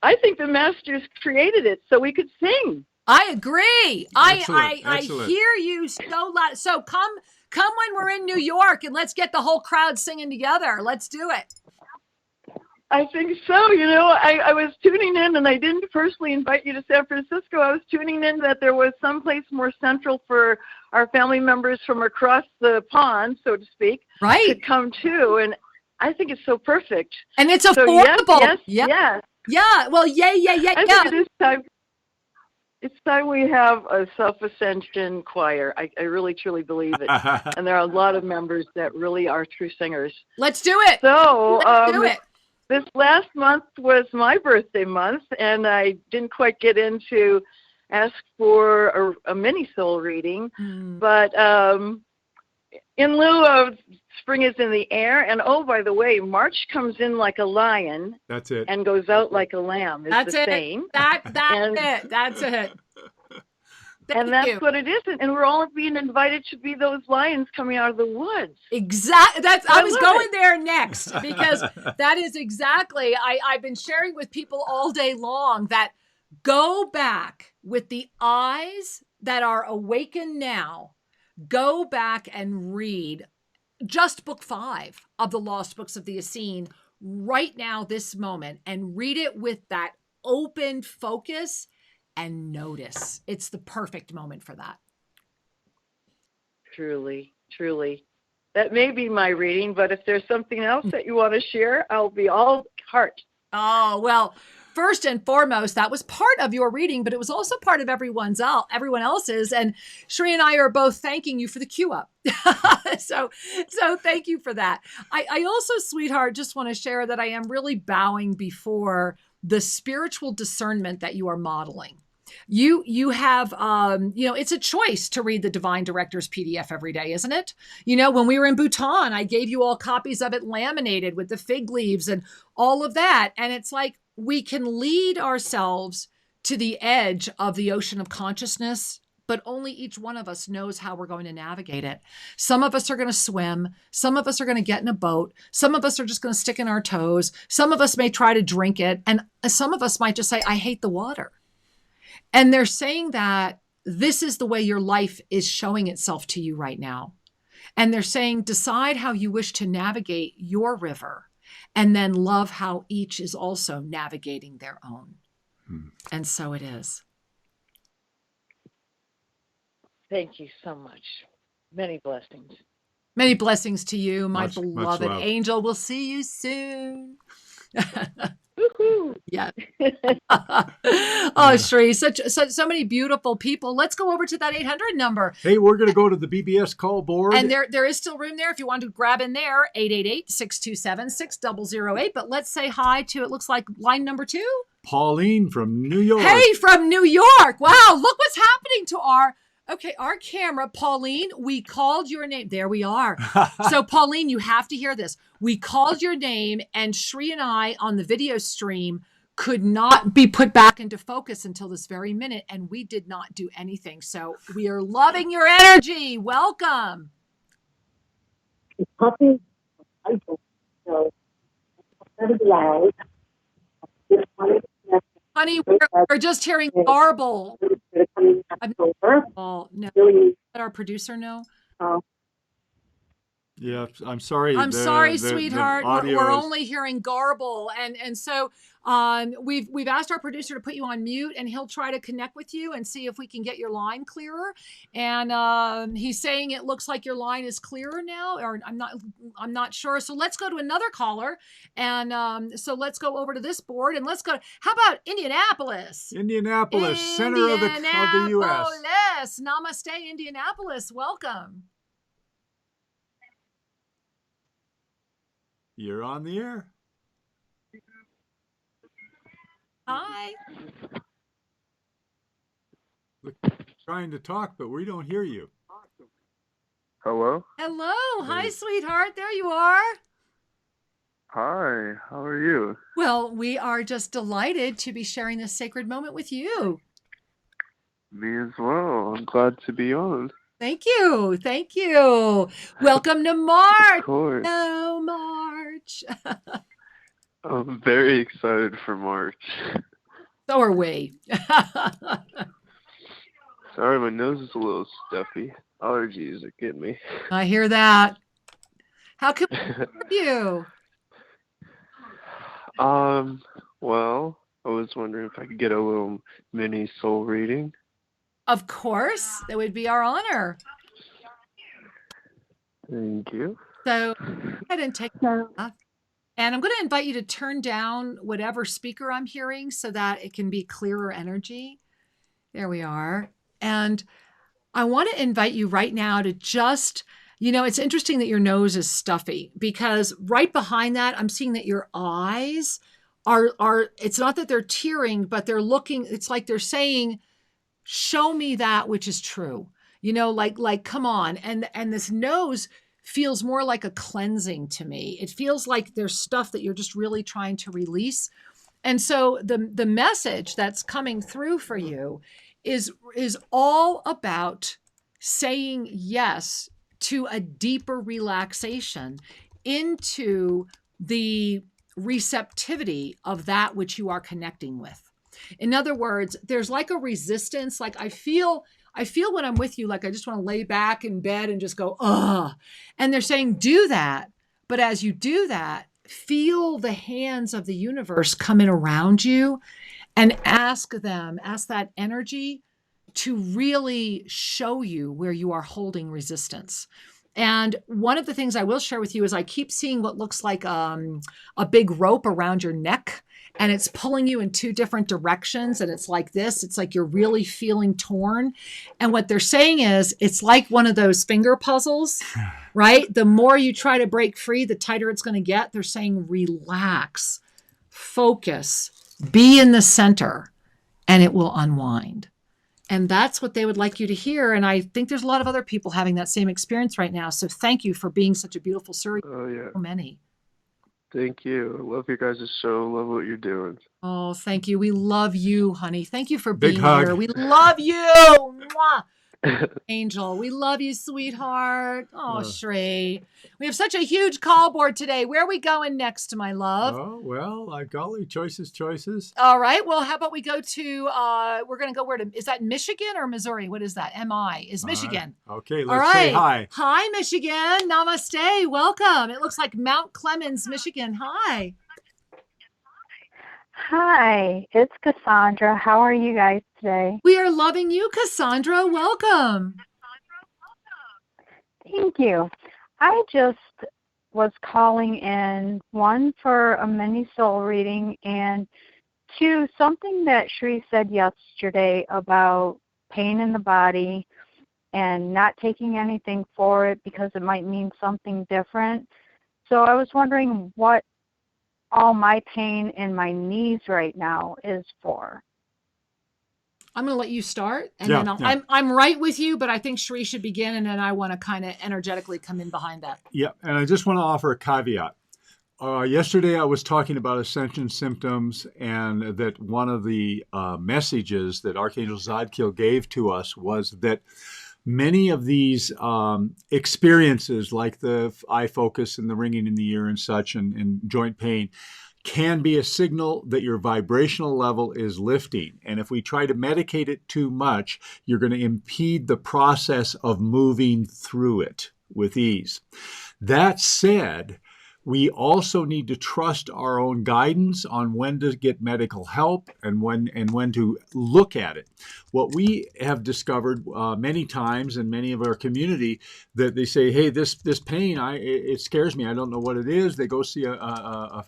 Speaker 4: I think the masters created it so we could sing.
Speaker 3: I agree.
Speaker 2: Excellent.
Speaker 3: I hear you so loud. So come when we're in New York and let's get the whole crowd singing together. Let's do it.
Speaker 4: I think so. You know, I was tuning in, and I didn't personally invite you to San Francisco. I was tuning in that there was someplace more central for our family members from across the pond, so to speak,
Speaker 3: right,
Speaker 4: to come to. And I think it's so perfect.
Speaker 3: And it's affordable.
Speaker 4: Yes.
Speaker 3: Yeah. Well, yeah.
Speaker 4: I think it is time. It's time we have a self-ascension choir. I really, truly believe it. And there are a lot of members that really are true singers.
Speaker 3: Let's do it.
Speaker 4: So
Speaker 3: Let's do it.
Speaker 4: This last month was my birthday month, and I didn't quite get in to ask for a mini soul reading. But in lieu of spring is in the air, and oh, by the way, March comes in like a lion.
Speaker 2: That's it.
Speaker 4: And goes out like a lamb.
Speaker 3: That's
Speaker 4: the
Speaker 3: it.
Speaker 4: Saying.
Speaker 3: That's it.
Speaker 4: That's what it is. And we're all being invited to be those lions coming out of the woods.
Speaker 3: Exactly. I was going there next, because that is exactly, I've been sharing with people all day long that go back with the eyes that are awakened now. Go back and read just book 5 of the Lost Books of the Essene right now, this moment, and read it with that open focus and notice. It's the perfect moment for that.
Speaker 4: Truly, truly. That may be my reading, but if there's something else that you want to share, I'll be all heart.
Speaker 3: Oh, well, first and foremost, that was part of your reading, but it was also part of everyone else's. And Sri and I are both thanking you for the cue up. So thank you for that. I also, sweetheart, just want to share that I am really bowing before the spiritual discernment that you are modeling. You have, it's a choice to read the Divine Director's PDF every day, isn't it? You know, when we were in Bhutan, I gave you all copies of it laminated with the fig leaves and all of that. And it's like, we can lead ourselves to the edge of the ocean of consciousness, but only each one of us knows how we're going to navigate it. Some of us are going to swim. Some of us are going to get in a boat. Some of us are just going to stick in our toes. Some of us may try to drink it. And some of us might just say, I hate the water. And they're saying that this is the way your life is showing itself to you right now. And they're saying, decide how you wish to navigate your river, and then love how each is also navigating their own. And so it is.
Speaker 4: Thank you so much. Many blessings.
Speaker 3: Many blessings to you, my beloved
Speaker 2: much
Speaker 3: angel. We'll see you soon.
Speaker 4: Woohoo!
Speaker 3: Yeah. Oh, Sri, so many beautiful people. Let's go over to that 800 number.
Speaker 2: Hey, we're going to go to the BBS call board.
Speaker 3: And there is still room there if you want to grab in there, 888-627-6008. But let's say hi to, it looks like line number 2.
Speaker 2: Pauline from New York.
Speaker 3: Hey, from New York. Wow, look what's happening to our camera. Pauline, we called your name. There we are. So Pauline, you have to hear this. We called your name, and Sri and I on the video stream could not be put back into focus until this very minute, and we did not do anything. So we are loving your energy. Welcome. Honey, we're just hearing garble. Oh, no. Let our producer know.
Speaker 2: Yeah, I'm sorry.
Speaker 3: I'm sorry, sweetheart. We're
Speaker 2: is...
Speaker 3: only hearing garble, and so we've asked our producer to put you on mute, and he'll try to connect with you and see if we can get your line clearer. And he's saying it looks like your line is clearer now, or I'm not sure. So let's go to another caller, and so let's go over to this board, and let's go. How about Indianapolis?
Speaker 2: Center of the U.S.
Speaker 3: Namaste, Indianapolis. Welcome.
Speaker 2: You're on the air.
Speaker 3: Hi.
Speaker 2: Look, trying to talk, but we don't hear you.
Speaker 5: Hello?
Speaker 3: Hello. Hi, sweetheart. There you are.
Speaker 5: Hi. How are you?
Speaker 3: Well, we are just delighted to be sharing this sacred moment with you.
Speaker 5: Me as well. I'm glad to be on.
Speaker 3: Thank you. Thank you. Welcome to March.
Speaker 5: Of course.
Speaker 3: Hello, March.
Speaker 5: I'm very excited for March.
Speaker 3: So are we.
Speaker 5: Sorry, my nose is a little stuffy. Allergies are getting me.
Speaker 3: I hear that. How can we help you?
Speaker 5: Well, I was wondering if I could get a little mini soul reading.
Speaker 3: Of course. That would be our honor.
Speaker 5: Thank you.
Speaker 3: So go ahead and take that. And I'm going to invite you to turn down whatever speaker I'm hearing so that it can be clearer energy. There we are. And I want to invite you right now to just, it's interesting that your nose is stuffy, because right behind that, I'm seeing that your eyes are it's not that they're tearing, but they're looking, it's like they're saying, show me that which is true, like, come on. And this nose feels more like a cleansing to me. It feels like there's stuff that you're just really trying to release. And so the message that's coming through for you is all about saying yes to a deeper relaxation into the receptivity of that which you are connecting with. In other words, there's like a resistance. Like I feel when I'm with you, like I just want to lay back in bed and just go, ugh. And they're saying, do that. But as you do that, feel the hands of the universe come in around you and ask that energy to really show you where you are holding resistance. And one of the things I will share with you is I keep seeing what looks like a big rope around your neck, and it's pulling you in two different directions. And it's like this, it's like you're really feeling torn. And what they're saying is, it's like one of those finger puzzles, right? The more you try to break free, the tighter it's going to get. They're saying, relax, focus, be in the center, and it will unwind. And that's what they would like you to hear. And I think there's a lot of other people having that same experience right now. So thank you for being such a beautiful service.
Speaker 5: Oh, yeah.
Speaker 3: So many.
Speaker 5: Thank you. I love your guys' show. Love what you're doing.
Speaker 3: Oh, thank you. We love you, honey. Thank you for
Speaker 2: Big
Speaker 3: being
Speaker 2: hug.
Speaker 3: here. We love you. Mwah. Angel, we love you, sweetheart. Oh, Shree. We have such a huge call board today. Where are we going next, my love?
Speaker 2: Oh, well, golly, choices.
Speaker 3: All right. Well, how about we go to, we're going to go is that Michigan or Missouri? What is that? MI is Michigan.
Speaker 2: Right. Okay, let's say hi.
Speaker 3: Hi, Michigan. Namaste. Welcome. It looks like Mount Clemens, Michigan. Hi.
Speaker 6: Hi, it's Cassandra. How are you guys today?
Speaker 3: We are loving you, Cassandra. Welcome.
Speaker 6: Thank you. I just was calling in, one, for a mini soul reading, and two, something that Shree said yesterday about pain in the body and not taking anything for it because it might mean something different. So I was wondering what all my pain in my knees right now is for.
Speaker 3: I'm going to let you start, and then I'm right with you, but I think Shree should begin, and then I want to kind of energetically come in behind that.
Speaker 2: Yeah, and I just want to offer a caveat. Yesterday I was talking about Ascension Symptoms, and that one of the messages that Archangel Zadkiel gave to us was that many of these experiences, like the eye focus and the ringing in the ear and such, and joint pain, can be a signal that your vibrational level is lifting. And if we try to medicate it too much, you're going to impede the process of moving through it with ease. That said, we also need to trust our own guidance on when to get medical help and when to look at it. What we have discovered many times in many of our community, that they say, "Hey, this pain, it scares me. I don't know what it is." They go see a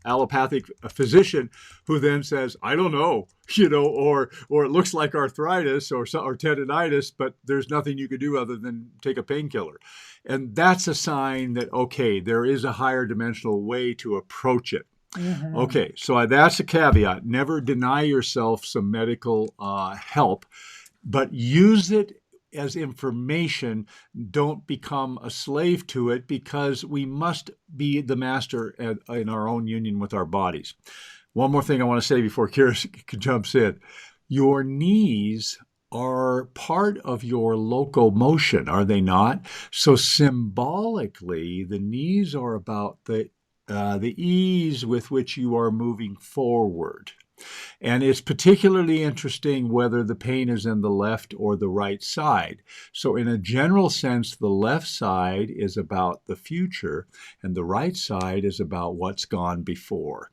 Speaker 2: allopathic physician, who then says, "I don't know," or it looks like arthritis or tendonitis, but there's nothing you could do other than take a painkiller. And that's a sign that, okay, there is a higher dimensional way to approach it. Mm-hmm. Okay, so that's a caveat. Never deny yourself some medical help, but use it as information. Don't become a slave to it, because we must be the master in our own union with our bodies. One more thing I want to say before Kira jumps in. Your knees are part of your locomotion, are they not? So symbolically, the knees are about the ease with which you are moving forward. And it's particularly interesting whether the pain is in the left or the right side. So in a general sense, the left side is about the future, and the right side is about what's gone before.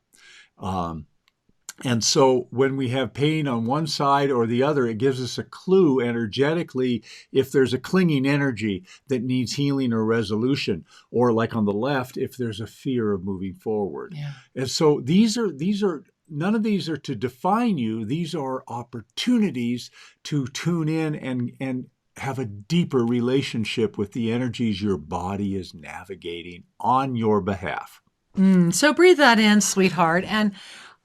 Speaker 2: And so when we have pain on one side or the other, it gives us a clue energetically if there's a clinging energy that needs healing or resolution, or like on the left, if there's a fear of moving forward. Yeah. And so these are none of these are to define you. These are opportunities to tune in and have a deeper relationship with the energies your body is navigating on your behalf.
Speaker 3: So breathe that in, sweetheart. And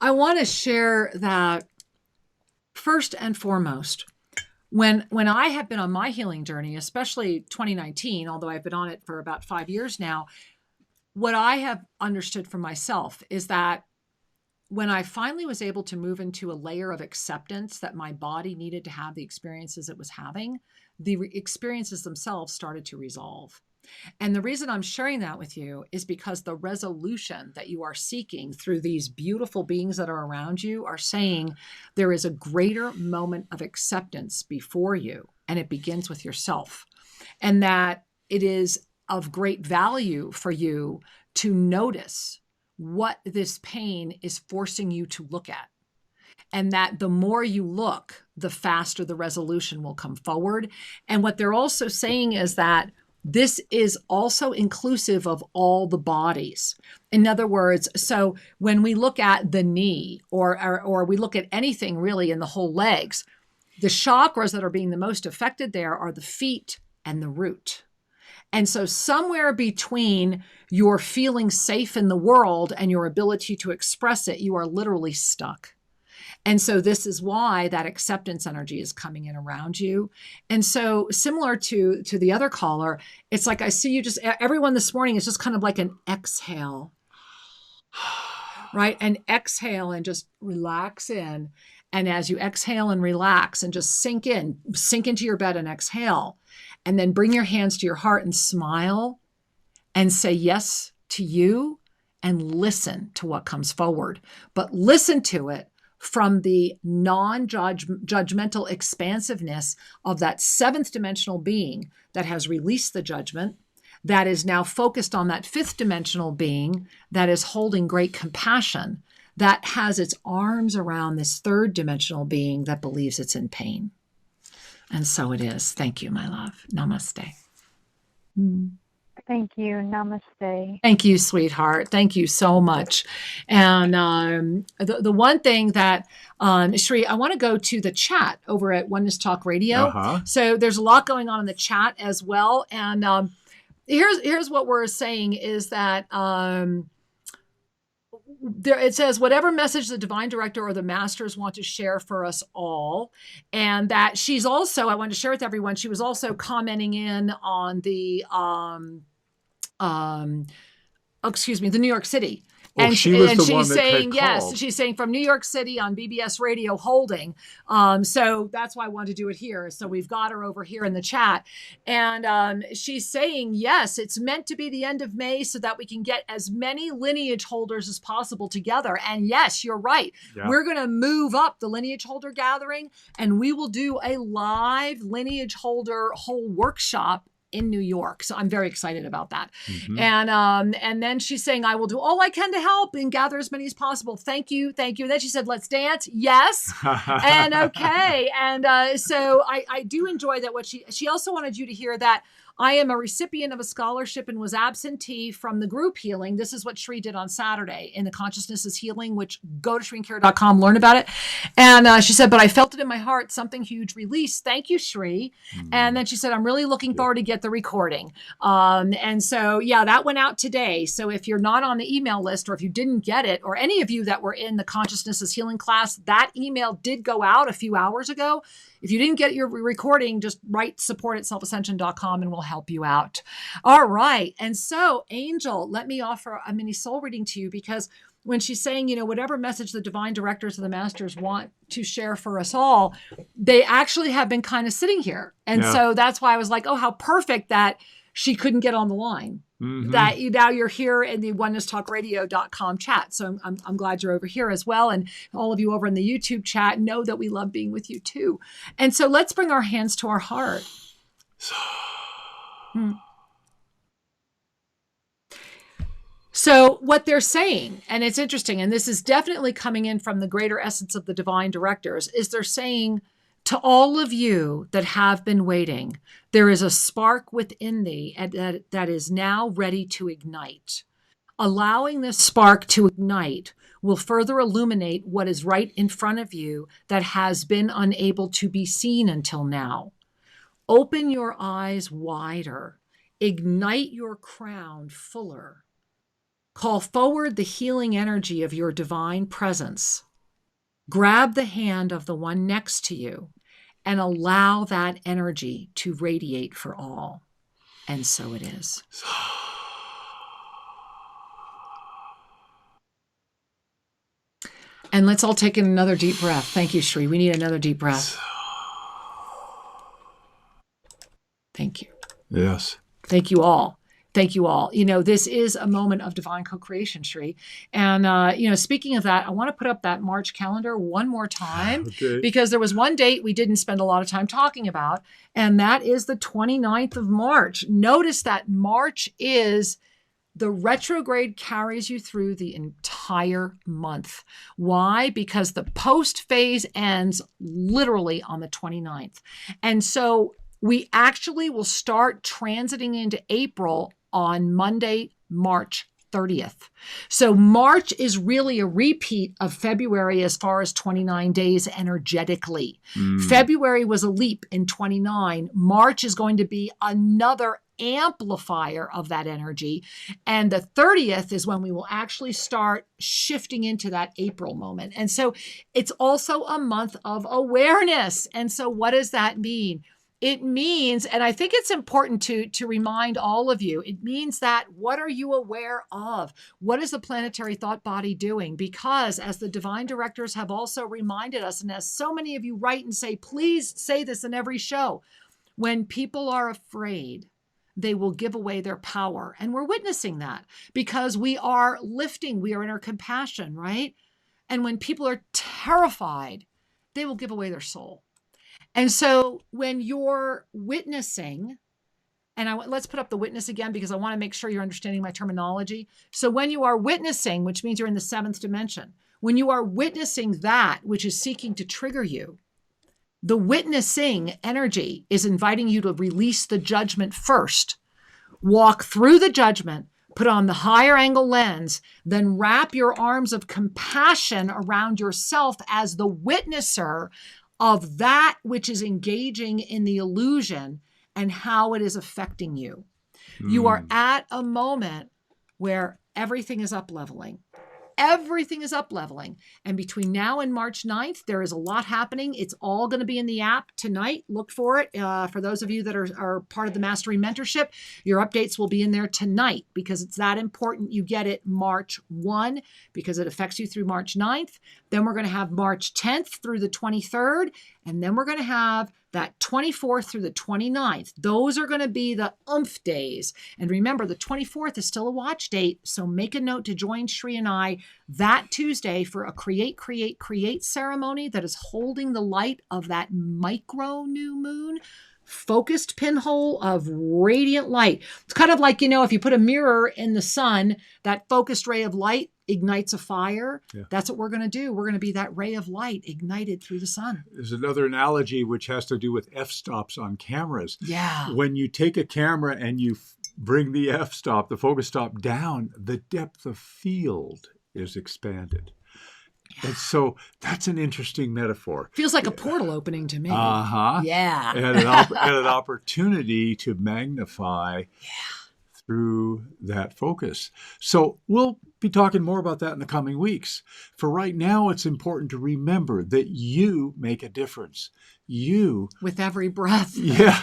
Speaker 3: I want to share that first and foremost, when I have been on my healing journey, especially 2019, although I've been on it for about 5 years now, what I have understood for myself is that when I finally was able to move into a layer of acceptance that my body needed to have the experiences it was having, the experiences themselves started to resolve. And the reason I'm sharing that with you is because the resolution that you are seeking through these beautiful beings that are around you are saying there is a greater moment of acceptance before you, and it begins with yourself. And that it is of great value for you to notice what this pain is forcing you to look at. And that the more you look, the faster the resolution will come forward. And what they're also saying is that this is also inclusive of all the bodies. In other words, so when we look at the knee or we look at anything really in the whole legs, the chakras that are being the most affected there are the feet and the root. And so somewhere between your feeling safe in the world and your ability to express it, you are literally stuck. And so this is why that acceptance energy is coming in around you. And so similar to the other caller, it's like I see you just, everyone this morning is just kind of like an exhale, right? An exhale and just relax in. And as you exhale and relax and just sink into your bed and exhale, and then bring your hands to your heart and smile and say yes to you and listen to what comes forward. But listen to it from the non-judgmental expansiveness of that seventh dimensional being that has released the judgment, that is now focused on that fifth dimensional being that is holding great compassion, that has its arms around this third dimensional being that believes it's in pain. And so it is. Thank you, my love. Namaste.
Speaker 6: Thank you. Namaste.
Speaker 3: Thank you, sweetheart. Thank you so much. And the one thing that, Shri, I want to go to the chat over at Oneness Talk Radio. Uh-huh. So there's a lot going on in the chat as well. And here's what we're saying is that it says, whatever message the divine director or the masters want to share for us all. And that she's also, I wanted to share with everyone, she was also commenting in on the, the New York City. And
Speaker 2: she was the
Speaker 3: she's
Speaker 2: one that
Speaker 3: saying,
Speaker 2: had
Speaker 3: yes,
Speaker 2: called.
Speaker 3: she's saying from New York City on BBS Radio holding. So that's why I wanted to do it here. So we've got her over here in the chat. And she's saying, yes, it's meant to be the end of May so that we can get as many lineage holders as possible together. And yes, you're right.
Speaker 2: Yeah.
Speaker 3: We're going to move up the lineage holder gathering, and we will do a live lineage holder whole workshop in New York. So I'm very excited about that.
Speaker 2: Mhm.
Speaker 3: And then she's saying, I will do all I can to help and gather as many as possible. Thank you. Thank you. And then she said, let's dance. Yes. And okay. And so I do enjoy that. What she also wanted you to hear that I am a recipient of a scholarship and was absentee from the group healing. This is what Shri did on Saturday in the Consciousness is Healing, which go to shrinkara.com, learn about it. And she said, but I felt it in my heart, something huge released. Thank you, Shri. And then she said, I'm really looking forward to get the recording. And so, yeah, that went out today. So if you're not on the email list, or if you didn't get it, or any of you that were in the Consciousness is Healing class, that email did go out a few hours ago. If you didn't get your recording, just write support@selfascension.com and we'll help you out. All right. And so, Angel, let me offer a mini soul reading to you, because when she's saying, you know, whatever message the divine directors of the masters want to share for us all, they actually have been kind of sitting here. And so that's why I was like, oh, how perfect that she couldn't get on the line.
Speaker 2: Mhm.
Speaker 3: That now you're here in the onenesstalkradio.com chat. So I'm glad you're over here as well. And all of you over in the YouTube chat know that we love being with you too. And so let's bring our hands to our heart. So what they're saying, and it's interesting, and this is definitely coming in from the greater essence of the divine directors, is they're saying to all of you that have been waiting, there is a spark within thee that is now ready to ignite. Allowing this spark to ignite will further illuminate what is right in front of you that has been unable to be seen until now. Open your eyes wider. Ignite your crown fuller. Call forward the healing energy of your divine presence. Grab the hand of the one next to you and allow that energy to radiate for all. And so it is. And let's all take in another deep breath. Thank you, Shri. We need another deep breath. Thank you.
Speaker 2: Yes.
Speaker 3: Thank you all. Thank you all. You know, this is a moment of divine co-creation, Shri. And, you know, speaking of that, I want to put up that March calendar one more time, because there was one date we didn't spend a lot of time talking about, and that is the 29th of March. Notice that March is the retrograde carries you through the entire month. Why? Because the post phase ends literally on the 29th. And so we actually will start transiting into April on Monday, March 30th. So March is really a repeat of February as far as 29 days energetically. February was a leap in 29. March is going to be another amplifier of that energy. And the 30th is when we will actually start shifting into that April moment. And so it's also a month of awareness. And so what does that mean? It means, and I think it's important to remind all of you, it means that what are you aware of? What is the planetary thought body doing? Because as the divine directors have also reminded us, and as so many of you write and say, please say this in every show, when people are afraid, they will give away their power. And we're witnessing that because we are lifting, we are in our compassion, right? And when people are terrified, they will give away their soul. And so when you're witnessing, and let's put up the witness again, because I want to make sure you're understanding my terminology. So when you are witnessing, which means you're in the seventh dimension, when you are witnessing that which is seeking to trigger you, the witnessing energy is inviting you to release the judgment first. Walk through the judgment, put on the higher angle lens, then wrap your arms of compassion around yourself as the witnesser of that which is engaging in the illusion and how it is affecting you. You are at a moment where everything is up leveling. Everything is up leveling. And between now and March 9th, there is a lot happening. It's all going to be in the app tonight. Look for it. For those of you that are part of the Mastery Mentorship, your updates will be in there tonight because it's that important you get it March 1 because it affects you through March 9th. Then we're going to have March 10th through the 23rd. And then we're going to have that 24th through the 29th. Those are going to be the oomph days. And remember, the 24th is still a watch date. So make a note to join Shri and I that Tuesday for a create ceremony that is holding the light of that micro new moon, focused pinhole of radiant light. It's kind of like, if you put a mirror in the sun, that focused ray of light ignites a fire. Yeah. That's what we're going to do. We're going to be that ray of light ignited through the sun.
Speaker 2: There's another analogy which has to do with f-stops on cameras.
Speaker 3: Yeah.
Speaker 2: When you take a camera and you bring the f-stop, the focus stop down, the depth of field is expanded. And so that's an interesting metaphor.
Speaker 3: Feels like a portal opening to me.
Speaker 2: Uh-huh.
Speaker 3: Yeah.
Speaker 2: And an opportunity to magnify through that focus. So we'll be talking more about that in the coming weeks. For right now, it's important to remember that you make a difference. You.
Speaker 3: With every breath.
Speaker 2: Yeah.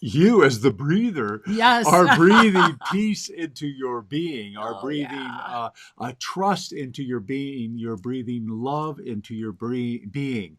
Speaker 2: You as the breather are breathing peace into your being, are breathing a trust into your being, you're breathing love into your being.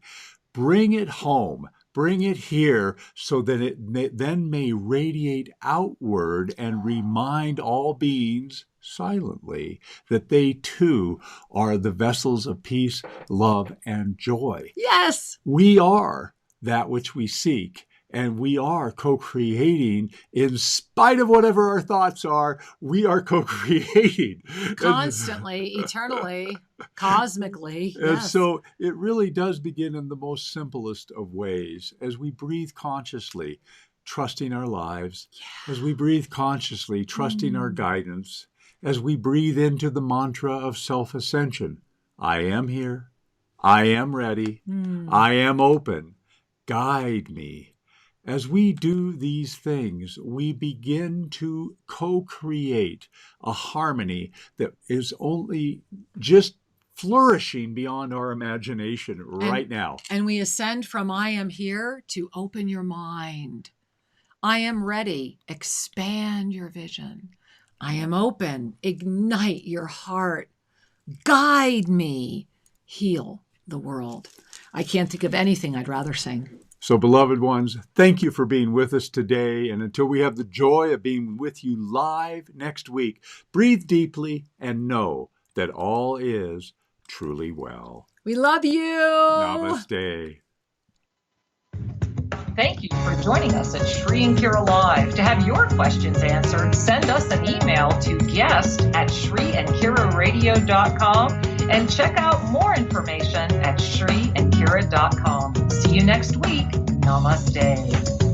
Speaker 2: Bring it home, bring it here so that it then may radiate outward and remind all beings silently that they too are the vessels of peace, love, and joy.
Speaker 3: Yes.
Speaker 2: We are that which we seek. And we are co-creating in spite of whatever our thoughts are. We are co-creating.
Speaker 3: Constantly, eternally, cosmically.
Speaker 2: And so it really does begin in the most simplest of ways as we breathe consciously, trusting our lives, as we breathe consciously, trusting our guidance, as we breathe into the mantra of self-ascension. I am here. I am ready. I am open. Guide me. As we do these things, we begin to co-create a harmony that is only just flourishing beyond our imagination right now.
Speaker 3: And we ascend from I am here to open your mind. I am ready. Expand your vision. I am open. Ignite your heart. Guide me. Heal the world. I can't think of anything I'd rather sing.
Speaker 2: So, beloved ones, thank you for being with us today. And until we have the joy of being with you live next week, breathe deeply and know that all is truly well.
Speaker 3: We love you.
Speaker 2: Namaste.
Speaker 7: Thank you for joining us at Shri and Kira Live. To have your questions answered, send us an email to guest@shriandkiraradio.com and check out more information at shriandkira.com. See you next week. Namaste.